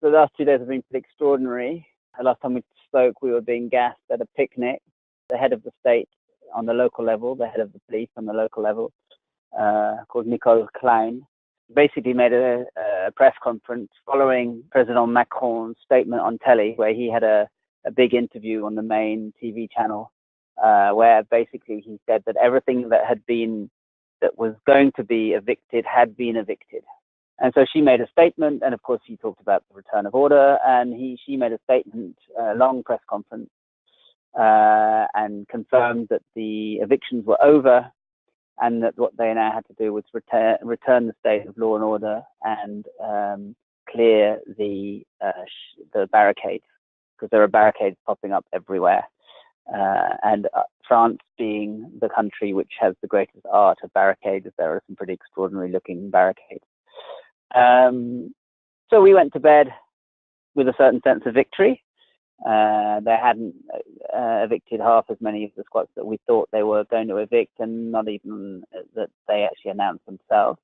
the last 2 days have been pretty extraordinary. The last time we spoke, we were being gassed at a picnic. The head of the state on the local level, the head of the police on the local level, called Nicole Klein, basically made a press conference following President Macron's statement on telly, where he had a big interview on the main TV channel, where basically he said that everything that was going to be evicted had been evicted. And so she made a statement, and of course he talked about the return of order, and she made a statement, a long press conference, and confirmed that the evictions were over, and that what they now had to do was return the state of law and order and clear the barricades, because there are barricades popping up everywhere. And France being the country which has the greatest art of barricades, there are some pretty extraordinary looking barricades. So we went to bed with a certain sense of victory. They hadn't evicted half as many of the squats that we thought they were going to evict, and not even that they actually announced themselves.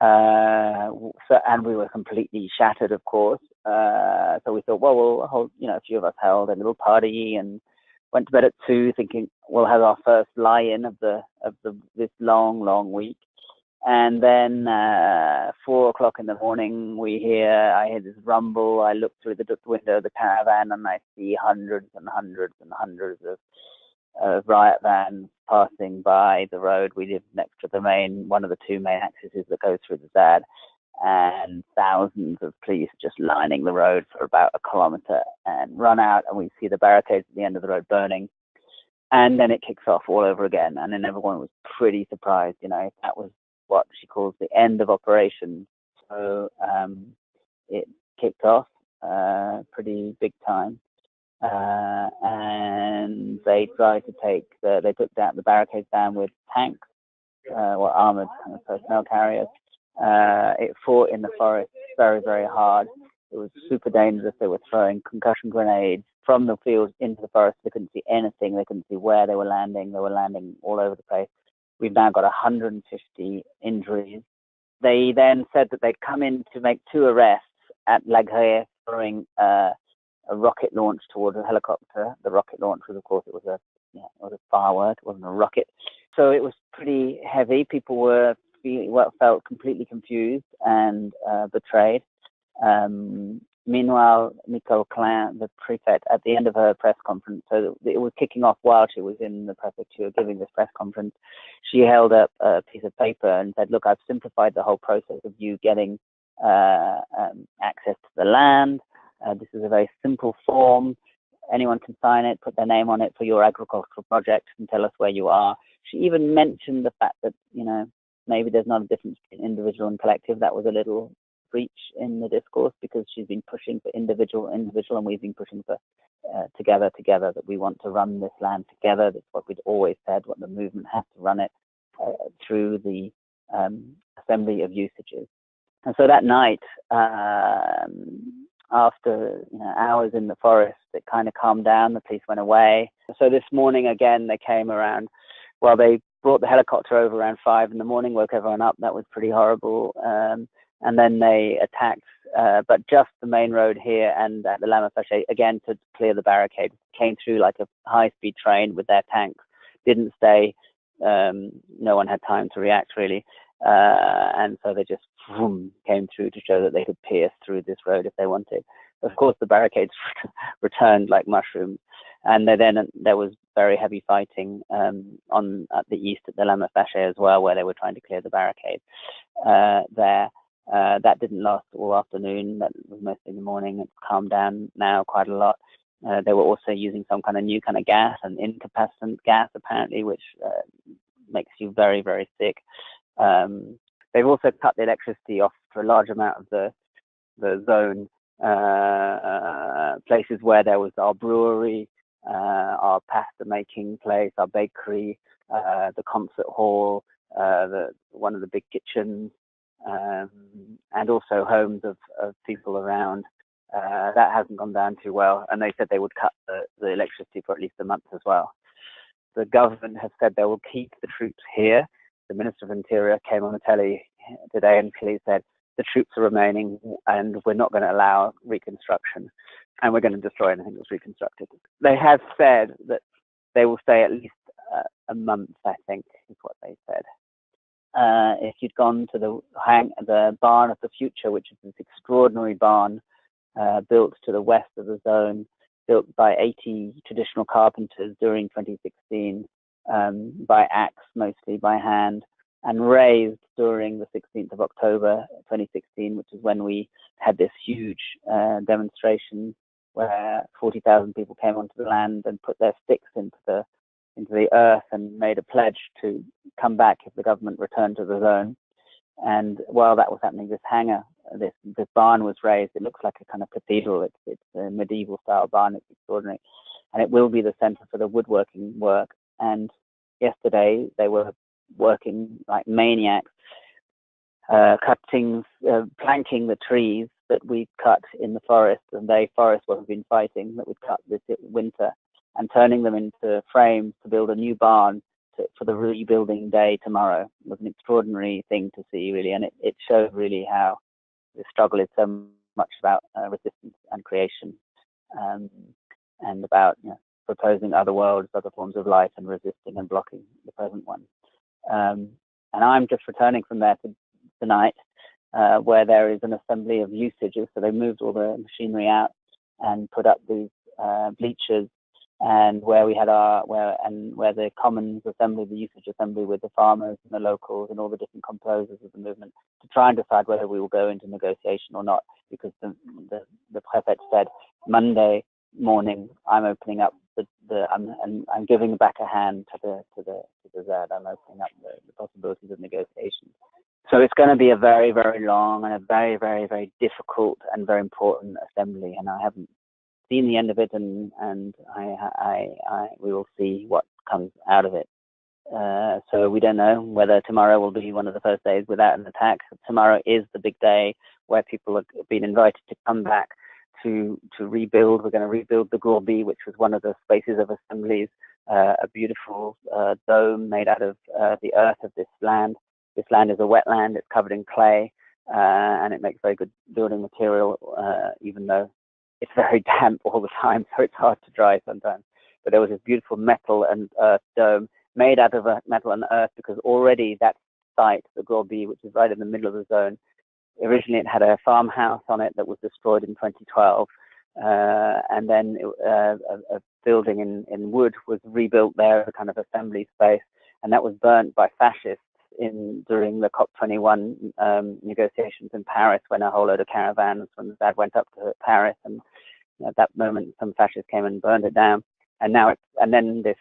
And we were completely shattered, of course. So we thought, well, we'll hold, a few of us held a little party and went to bed at 2, thinking we'll have our first lie-in of this long week. And then 4 o'clock in the morning, I hear this rumble. I look through the window of the caravan and I see hundreds and hundreds and hundreds of riot vans passing by the road. We live next to one of the 2 main accesses that goes through the ZAD, and thousands of police just lining the road for about a kilometer, and run out, and we see the barricades at the end of the road burning. And then it kicks off all over again, and then everyone was pretty surprised. That was what she calls the end of operations. So it kicked off pretty big time, and they tried to they took down the barricades down with tanks, or armored kind of personnel carriers. It fought in the forest very, very hard. It was super dangerous. They were throwing concussion grenades from the field into the forest. They couldn't see anything. They couldn't see where they were landing. They were landing all over the place. We've now got 150 injuries. They then said that they'd come in to make 2 arrests at La Grève following a rocket launch towards a helicopter. The rocket launch was, of course, it was a firework. It wasn't a rocket. So it was pretty heavy. People felt completely confused and betrayed. Meanwhile, Nicole Klein, the prefect, at the end of her press conference, so it was kicking off while she was in the prefecture giving this press conference, she held up a piece of paper and said, look, I've simplified the whole process of you getting access to the land. This is a very simple form. Anyone can sign it, put their name on it for your agricultural project, and tell us where you are. She even mentioned the fact that, maybe there's not a difference between individual and collective. That was a little breach in the discourse, because she's been pushing for individual, and we've been pushing for together, that we want to run this land together. That's what we'd always said, what the movement has to run it through the assembly of usages. And so that night, after hours in the forest, it kind of calmed down. The police went away. So this morning again, they came around. Well, they brought the helicopter over around 5 in the morning, woke everyone up. That was pretty horrible. And then they attacked, but just the main road here and at the Lama Faché, again, to clear the barricade. Came through like a high-speed train with their tanks. Didn't stay. No one had time to react, really. And so they just came through to show that they could pierce through this road if they wanted. Of course, the barricades returned like mushrooms. And there was very heavy fighting at the east at the Lama Faché as well, where they were trying to clear the barricade there. That didn't last all afternoon. That was mostly in the morning. It's calmed down now quite a lot. They were also using some kind of new kind of gas, an incapacitated gas apparently, which makes you very, very sick. They've also cut the electricity off for a large amount of the zone. Places where there was our brewery, our pasta making place, our bakery, the concert hall, one of the big kitchens. And also homes of people around. That hasn't gone down too well, and they said they would cut the electricity for at least a month as well. The government has said they will keep the troops here. The Minister of Interior came on the telly today and clearly said the troops are remaining, and we're not going to allow reconstruction, and we're going to destroy anything that's reconstructed. They have said that they will stay at least a month, I think, is what they said. If you'd gone to the barn of the future, which is this extraordinary barn built to the west of the zone, built by 80 traditional carpenters during 2016, by axe, mostly by hand, and raised during the 16th of October 2016, which is when we had this huge demonstration where 40,000 people came onto the land and put their sticks into the earth and made a pledge to come back if the government returned to the zone. And while that was happening, this barn was raised. It looks like a kind of cathedral. It's a medieval style barn. It's extraordinary, and it will be the center for the woodworking work. And yesterday they were working like maniacs, planking the trees that we'd cut in the forest, and forest what we've been fighting, that we'd cut this winter, and turning them into frames to build a new barn for the rebuilding day tomorrow. It was an extraordinary thing to see, really, and it showed really how the struggle is so much about resistance and creation, and about proposing other worlds, other forms of life, and resisting and blocking the present one. And I'm just returning from there tonight, where there is an assembly of usages. So they moved all the machinery out and put up these bleachers, and where we had where the Commons Assembly, the usage assembly, with the farmers and the locals and all the different composers of the movement, to try and decide whether we will go into negotiation or not, because the prefect said Monday morning I'm opening up I'm giving back a hand to the ZAD. I'm opening up the possibilities of negotiation. So it's going to be a very, very long and a very, very, very difficult and very important assembly, and I haven't seen the end of it, and we will see what comes out of it. So we don't know whether tomorrow will be one of the first days without an attack. Tomorrow is the big day where people have been invited to come back to rebuild. We're going to rebuild the Gourbi, which was one of the spaces of assemblies, a beautiful dome made out of the earth of this land. This land is a wetland. It's covered in clay, and it makes very good building material, even though it's very damp all the time, so it's hard to dry sometimes. But there was this beautiful metal and earth dome made out of metal and earth, because already that site, the Gourbi, which is right in the middle of the zone, originally it had a farmhouse on it that was destroyed in 2012, and then a building in wood was rebuilt there as a kind of assembly space, and that was burnt by fascists during the COP21 negotiations in Paris, when a whole load of caravans from the ZAD went up to Paris, and at that moment some fascists came and burned it down. And then this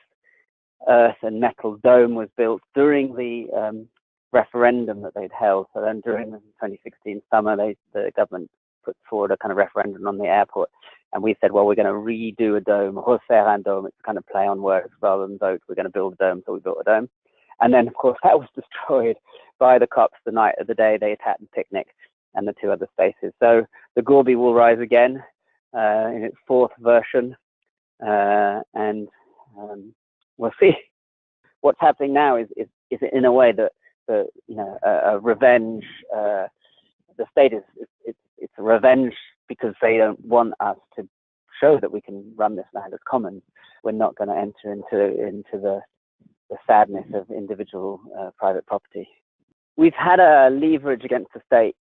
earth and metal dome was built during the referendum that they'd held. So then during the 2016 summer, the government put forward a kind of referendum on the airport, and we said, well, we're going to redo a dome, refaire un dome. It's a kind of play on words rather than vote. We're going to build a dome, so we built a dome. And then, of course, that was destroyed by the cops the night of the day they attacked the picnic and the two other spaces. So the Gourbi will rise again in its fourth version, and we'll see. What's happening now is in a way that a revenge. The state it's a revenge, because they don't want us to show that we can run this land as commons. We're not going to enter into the sadness of individual private property. We've had a leverage against the state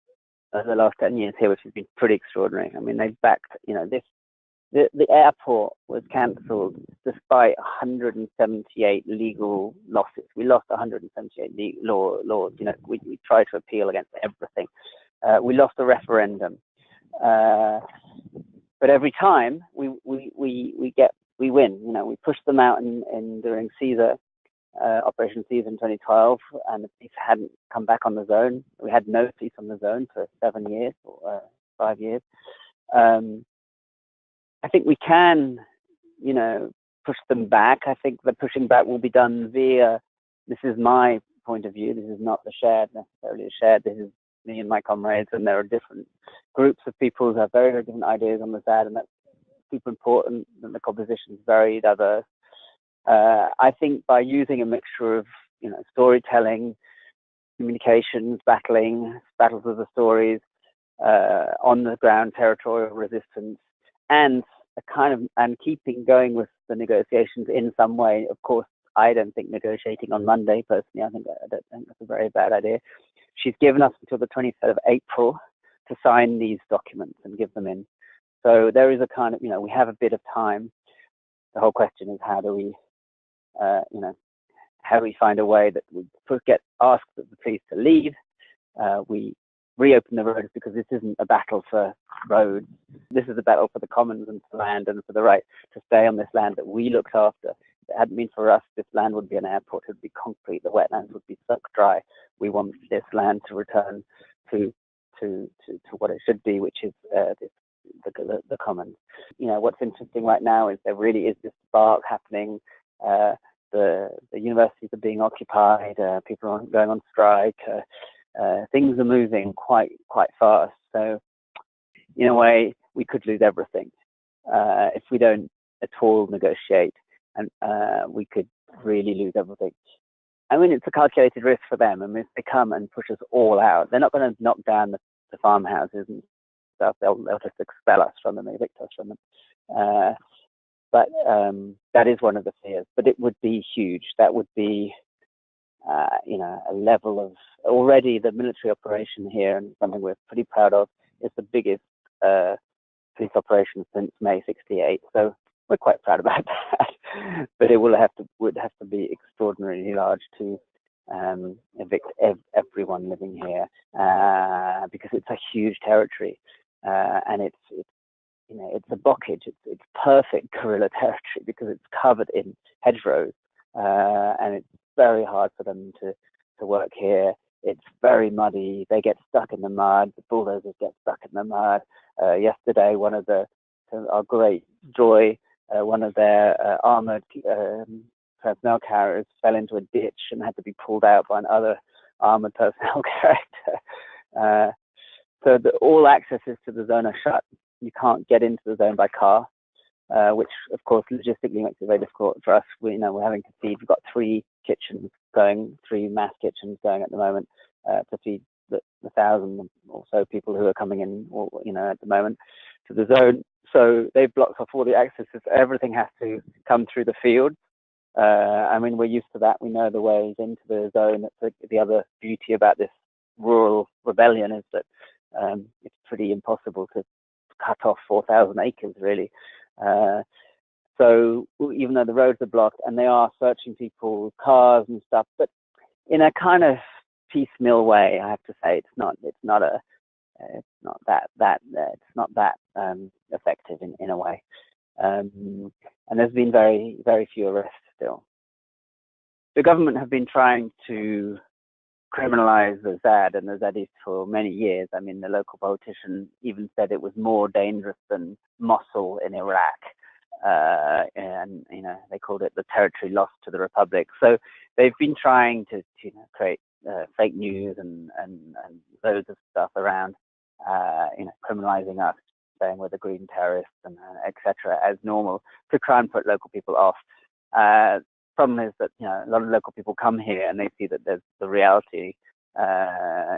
over the last 10 years here, which has been pretty extraordinary. I mean, they've backed, the airport was cancelled despite 178 legal losses. We lost 178 laws. We tried to appeal against everything. We lost a referendum. But every time we win. We pushed them out during Caesar. Operation Caesar in 2012, and the police hadn't come back on the zone. We had no police on the zone for 7 years or 5 years. I think we can, push them back. I think the pushing back will be done via, this is my point of view, this is not necessarily shared, this is me and my comrades, and there are different groups of people who have very, very different ideas on the ZAD, and that's super important, and the composition is very diverse. I think by using a mixture of, storytelling, communications, battles of the stories, on the ground territorial resistance, and keeping going with the negotiations in some way. Of course, I don't think negotiating on Monday, personally, I don't think that's a very bad idea. She's given us until the 23rd of April to sign these documents and give them in. So there is a kind of, we have a bit of time. The whole question is how do we, how do we find a way that we ask the police to leave, we reopen the roads, because this isn't a battle for roads. This is a battle for the commons and for land and for the right to stay on this land that we looked after. If it hadn't been for us, this land would be an airport, it would be concrete, the wetlands would be sucked dry. We want this land to return to what it should be, which is the commons. What's interesting right now is there really is this spark happening. The universities are being occupied, people are going on strike, things are moving quite fast. So in a way, we could lose everything if we don't at all negotiate, and we could really lose everything. I mean, it's a calculated risk for them. I mean, if they come and push us all out, they're not going to knock down the farmhouses and stuff. They'll just expel us from them, evict us from them. But that is one of the fears. But it would be huge. That would be, a level of, already the military operation here, and something we're pretty proud of, is the biggest police operation since May '68. So we're quite proud about that. But it would have to be extraordinarily large to evict everyone living here, because it's a huge territory, and it's a bocage. It's perfect guerrilla territory because it's covered in hedgerows, and it's very hard for them to work here. It's very muddy. They get stuck in the mud. The bulldozers get stuck in the mud. Yesterday, our great joy, one of their armored personnel carriers fell into a ditch and had to be pulled out by another armored personnel character. So all accesses to the zone are shut. You can't get into the zone by car, which of course logistically makes it very difficult for us. We're having to feed. We've got 3 mass kitchens going at the moment to feed the 1,000 or so people who are coming in, at the moment to the zone. So they've blocked off all the accesses. Everything has to come through the field. I mean, we're used to that. We know the ways into the zone. That's the other beauty about this rural rebellion, is that it's pretty impossible to cut off 4,000 acres, really. So even though the roads are blocked, and they are searching people's cars and stuff, but in a kind of piecemeal way, I have to say, it's not that effective in a way. And there's been very, very few arrests still. The government have been trying to criminalize the ZAD and the Zadiste for many years. I mean, the local politician even said it was more dangerous than Mosul in Iraq. And they called it the territory lost to the Republic. So they've been trying to create fake news and loads of stuff around, criminalizing us, saying we're the green terrorists and etc. as normal, to try and put local people off. Problem is that a lot of local people come here and they see that the reality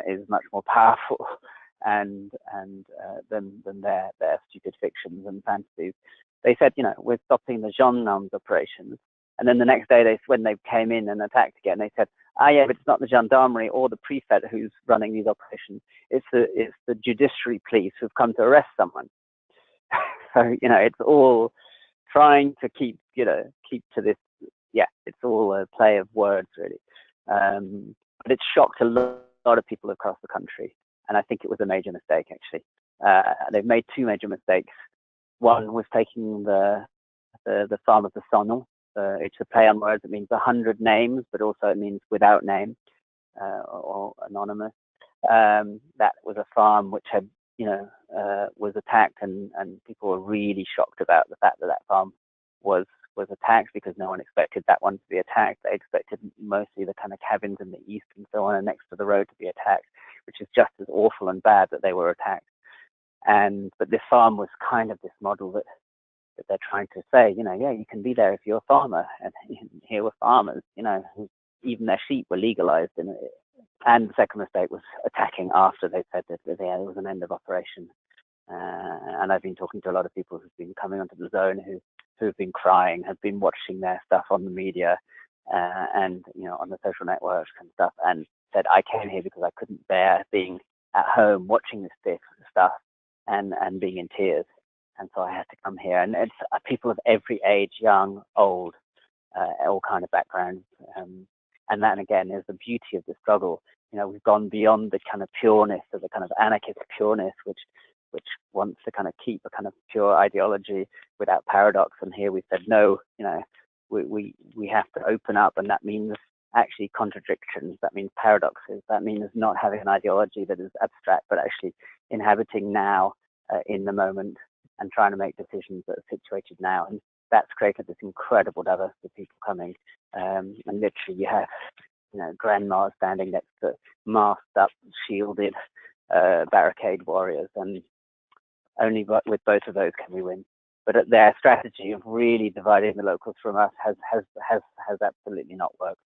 is much more powerful and than their stupid fictions and fantasies. They said, we're stopping the gendarmes operations, and then the next day when they came in and attacked again, they said, yeah, but it's not the gendarmerie or the prefect who's running these operations. It's the judiciary police who've come to arrest someone. So it's all trying to keep to this. Yeah, it's all a play of words, really. But it's shocked a lot of people across the country, and I think it was a major mistake, actually. They've made 2 major mistakes. One was taking the farm of the Sonon. It's a play on words. It means 100 names, but also it means without name or anonymous. That was a farm which had, was attacked, and people were really shocked about the fact that farm was attacked, because no one expected that one to be attacked. They expected mostly the kind of cabins in the east and so on and next to the road to be attacked, which is just as awful and bad that they were attacked. But this farm was kind of this model that they're trying to say, yeah, you can be there if you're a farmer, and here were farmers, even their sheep were legalized And the second mistake was attacking after they said that there was an end of operation. And I've been talking to a lot of people who've been coming onto the zone who've been crying, have been watching their stuff on the media and on the social networks and stuff, and said, I came here because I couldn't bear being at home watching this stuff and being in tears, and so I had to come here. And it's people of every age, young, old, all kind of backgrounds, and that again is the beauty of the struggle. We've gone beyond the kind of pureness of the kind of anarchist pureness, which wants to kind of keep a kind of pure ideology without paradox. And here we said, no, we have to open up, and that means actually contradictions, that means paradoxes, that means not having an ideology that is abstract, but actually inhabiting now in the moment and trying to make decisions that are situated now. And that's created this incredible diversity of people coming. And literally you have, grandmas standing next to masked up, shielded barricade warriors, and only with both of those can we win. But their strategy of really dividing the locals from us has absolutely not worked.